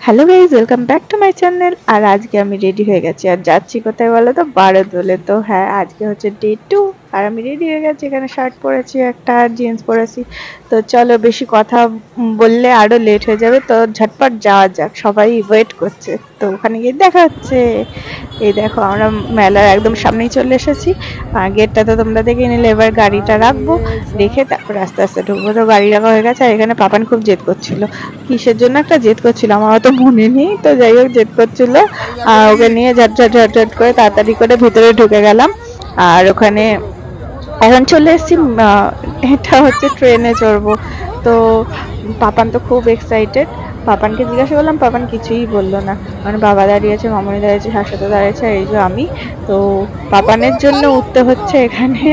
Hello guys welcome back to my channel. और आज के আমি রেডি হয়ে গেছি আর যাচ্ছি কোথায় বলো তো বারোদোলে। তো হ্যাঁ আজকে হচ্ছে ডে 2 আর আমি রেডি হয়ে গেছি। এখানে শার্ট পরেছি একটা আর জিন্স পরেছি। তো চলো বেশি কথা বললে আরো লেট হয়ে যাবে, তো ঝটপট যাওয়া যাক, সবাই ওয়েট করছে। তো ওখানে গিয়ে দেখা হচ্ছে। এই দেখো আমরা মেলার একদম সামনেই চলে এসেছি। গেটটা তো তোমরা দেখে নিলে, এবার গাড়িটা রাখবো, রেখে তারপর আস্তে আস্তে ঢুকবো। তো গাড়ি রাখা হয়ে গেছে আর এখানে পাপান খুব জেদ করছিল, কিসের জন্য একটা জেদ করছিল আমার অত মনে নেই। তো যাই হোক জেদ করছিল, আর ওকে নিয়ে ঝট ঝট ঝট ঝট করে তাড়াতাড়ি করে ভিতরে ঢুকে গেলাম। আর ওখানে এখন চলে এসেছি, এটা হচ্ছে ট্রেনে চড়বো। তো পাপান তো খুব এক্সাইটেড। পাপানকে জিজ্ঞাসা করলাম, পাপান কিছুই বললো না। মানে বাবা দাঁড়িয়েছে, মামনি দাঁড়িয়েছে, শাশুড়ি দাঁড়িয়েছে, এই যে আমি। তো পাপানের জন্য উঠতে হচ্ছে এখানে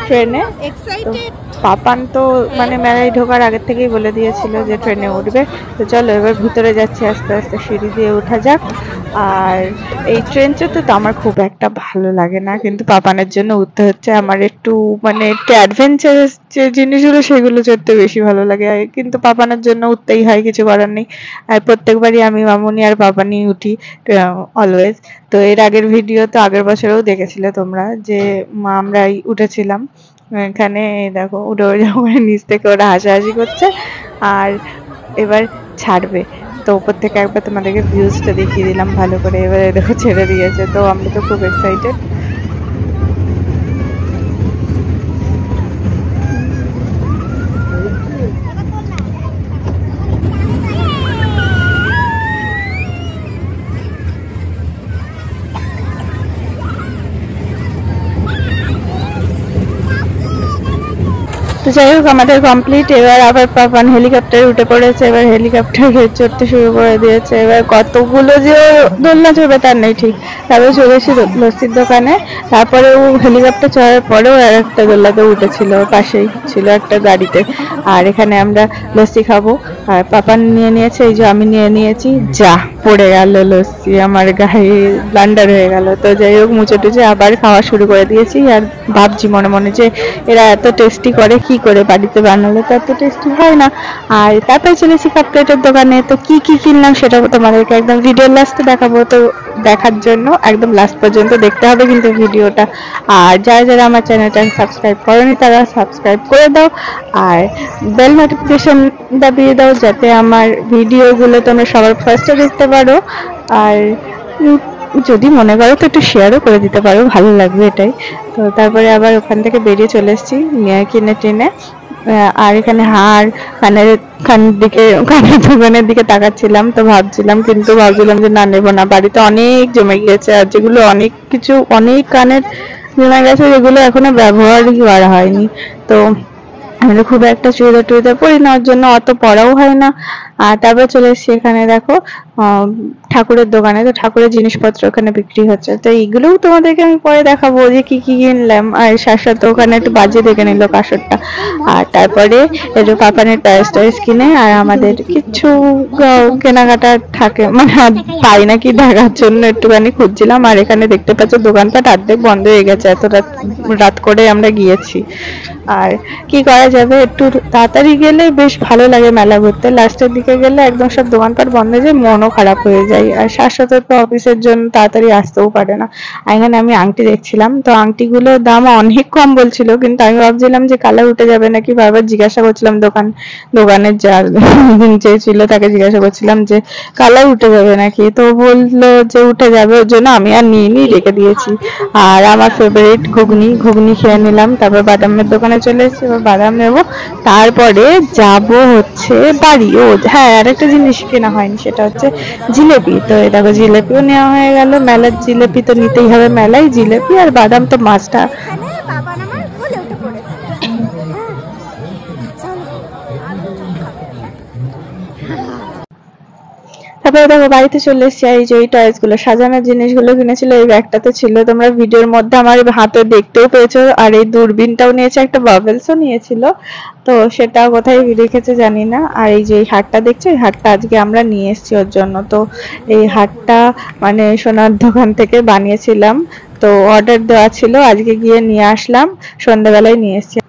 ট্রেনে। তো পাপান তো মানে মেলায় ঢোকার আগের থেকেই বলে দিয়েছিল যে ট্রেনে উঠবে। তো চলো এবার ভিতরে যাচ্ছি, আস্তে আস্তে সিঁড়ি দিয়ে ওঠা যাক। আর এই ট্রেন চড়তে তো আমার খুব একটা ভালো লাগে না, কিন্তু পাপানের জন্য উঠতে হচ্ছে। আমার একটু মানে একটু অ্যাডভেঞ্চারাস যে জিনিসগুলো সেগুলো চড়তে বেশি ভালো লাগে, কিন্তু পাপানের জন্য উঠতেই হয়, কিছু করার নেই। আর প্রত্যেকবারই আমি মামুনি আর পাপানি উঠি অলওয়েজ। তো এর আগের ভিডিও তো আগের বছরেও দেখেছিলে তোমরা, যে আমরাই উঠেছিলাম এখানে। দেখো উঠে যখন নিচ থেকে ওরা হাসাহাসি করছে। আর এবার ছাড়বে, তো উপর থেকে একবার তোমাদেরকে ভিউজটা দেখিয়ে দিলাম ভালো করে। এবারে দেখো ছেড়ে দিয়েছে, তো আমরা তো খুব এক্সাইটেড। তো যাই হোক আমাদের কমপ্লিট। এবার আবার পাপান হেলিকপ্টারে উঠে পড়েছে, এবার হেলিকপ্টারে চড়তে শুরু করে দিয়েছে। এবার কতগুলো যে দোলনা চড়বে তার নেই ঠিক। তারপরে চলে এসে লস্যির দোকানে। তারপরে ও হেলিকপ্টার চড়ার পরেও আর একটা দোলনাতে উঠেছিল, পাশেই ছিল একটা গাড়িতে। আর এখানে আমরা লস্যি খাবো। আর পাপান নিয়ে নিয়েছে, এই যে আমি নিয়ে নিয়েছি। যা পড়ে গেল লস্যি, আমার গায়ে ব্লান্ডার হয়ে গেল। তো যাই হোক মুছে টুচে আবার খাওয়া শুরু করে দিয়েছি। আর ভাবছি মনে মনে যে এরা এত টেস্টি করে, কি করে বাড়িতে বানালে তো এত টেস্টি হয় না। আর তারপরে চলেছি কাপ প্লেটের দোকানে। তো কি কি কিনলাম সেটা তোমাদেরকে একদম ভিডিও লাস্টে দেখাবো। তো দেখার জন্য একদম লাস্ট পর্যন্ত দেখতে হবে কিন্তু ভিডিওটা। আর যারা যারা আমার চ্যানেলটা সাবস্ক্রাইব করেনি তারা সাবস্ক্রাইব করে দাও, আর বেল নোটিফিকেশন দাবিয়ে দাও, যাতে আমার ভিডিওগুলো তোমরা সবার ফার্স্টে দেখতে পারো। আর যদি মনে করো তো একটু শেয়ারও করে দিতে পারো, ভালো লাগবে এটাই। তো তারপরে আবার ওখান থেকে বেরিয়ে চলে এসেছি কিনে টেনে। আর এখানে হার কানের কানের দোকানের দিকে তাকাচ্ছিলাম। তো ভাবছিলাম যে না নেবো না, বাড়িতে অনেক জমে গিয়েছে। আর যেগুলো অনেক কিছু অনেক কানের জমে গেছে, যেগুলো এখনো ব্যবহারই করা হয়নি। তো আমি খুব একটা চুড়িদার টুড়িদার পরি না, ওর জন্য অত পড়াও হয় না। আর তারপরে চলে এসেছি এখানে দেখো ঠাকুরের দোকানে। তো ঠাকুরের জিনিসপত্র ওখানে বিক্রি হচ্ছে। তো এইগুলোও তোমাদেরকে আমি পরে দেখাবো যে কি কি কিনলাম। আর সাথে ওখানে একটু বাজে দেখে নিল কাসরটা। আর তারপরে একটু পাপানের টয়েস টয়েস কিনে, আর আমাদের কিছু কেনাকাটা থাকে মানে পাই নাকি দেখার জন্য একটুখানি খুঁজছিলাম। আর এখানে দেখতে পাচ্ছ দোকানপাট অর্ধেক বন্ধ হয়ে গেছে, এত রাত করে আমরা গিয়েছি। আর কি করা যাবে, একটু তাড়াতাড়ি গেলে বেশ ভালো লাগে মেলা ঘুরতে, লাস্টের দিকে গেলে একদম সব দোকানপাট বন্ধ হয়ে যায়, মনও খারাপ হয়ে যায়। আর শাশ্বত তো অফিসের জন্য তাড়াতাড়ি আসতেও পারে না। এখানে আমি আংটি দেখছিলাম, তো আংটিগুলোর দাম অনেক কম বলছিল, কিন্তু আমি ভাবছিলাম যে কালার উঠে যাবে নাকি, বারবার জিজ্ঞাসা করছিলাম দোকানের যে ছিল তাকে জিজ্ঞাসা করছিলাম যে কালার উঠে যাবে নাকি। তো বললো যে উঠে যাবে, ওর জন্য আমি আর নিয়ে রেখে দিয়েছি। আর আমার ফেভারিট ঘুগনি খেয়ে নিলাম। তারপর বাদামের দোকানে চলে এসেছি, এবার বাদাম নেবো, তারপরে যাব হচ্ছে বাড়ি। ও হ্যাঁ আরেকটা জিনিস কেনা হয়নি, সেটা হচ্ছে জিলেপি। তো এই দেখো জিলেপিও নেওয়া হয়ে গেল। মেলার জিলেপি তো নিতেই হবে, মেলায় জিলেপি আর বাদাম তো মাছটা। তারপরে দেখো বাড়িতে চলে এসেছি। এই যে এই টয়েস গুলো সাজানোর জিনিসগুলো কিনেছিল, এই ব্যাগটা তো ছিল, তোমরা ভিডিওর মধ্যে আমার হাতে দেখতেও পেয়েছো। আর এই দূরবীনটাও নিয়েছে, একটা বাবলসও নিয়েছিল, তো সেটা কোথায় রেখেছে জানি না। আর এই যে এই হারটা দেখছো, এই হারটা আজকে আমরা নিয়ে এসেছি ওর জন্য। তো এই হারটা মানে সোনার দোকান থেকে বানিয়েছিলাম, তো অর্ডার দেওয়া ছিল, আজকে গিয়ে নিয়ে আসলাম, সন্ধ্যাবেলায় নিয়ে এসেছি।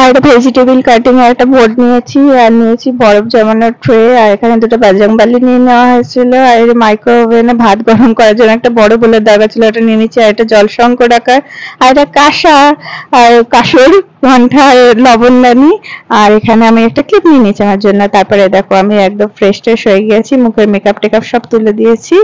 আর একটা ভেজিটেবল কাটিং এর একটা বোর্ড নিয়েছি, আর নিয়েছি বরফ জমানোর ট্রে, আর এখানে দুটো বাজরং বালি নিয়ে নেওয়া হয়েছিল, আর এই মাইক্রোওভেনে ভাত গরম করার জন্য একটা বড় বোলের দরকার ছিল, ওটা নিয়ে নিচ্ছি। আর একটা জল সংকট আকার, আর একটা কাঁসা, আর কাঁসর ঘন্টা, আর লবণদানি, আর এখানে আমি একটা ক্লিপ নিয়ে নিয়েছি আমার জন্য। তারপরে দেখো আমি একদম ফ্রেশ ট্রেশ হয়ে গিয়েছি, মুখের মেকআপ টেকআপ সব তুলে দিয়েছি,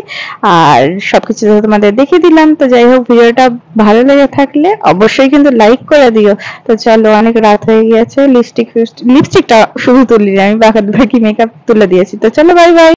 আর সবকিছু তোমাদের দেখিয়ে দিলাম। তো যাই হোক, ভিডিওটা ভালো লেগে থাকলে অবশ্যই কিন্তু লাইক করে দিও। তো চলো, অনেক রাত হয়ে গিয়েছে, লিপস্টিকটা শুধু তুলিনি আমি, বাকি মেকআপ তুলে দিয়েছি। তো চলো, বাই বাই।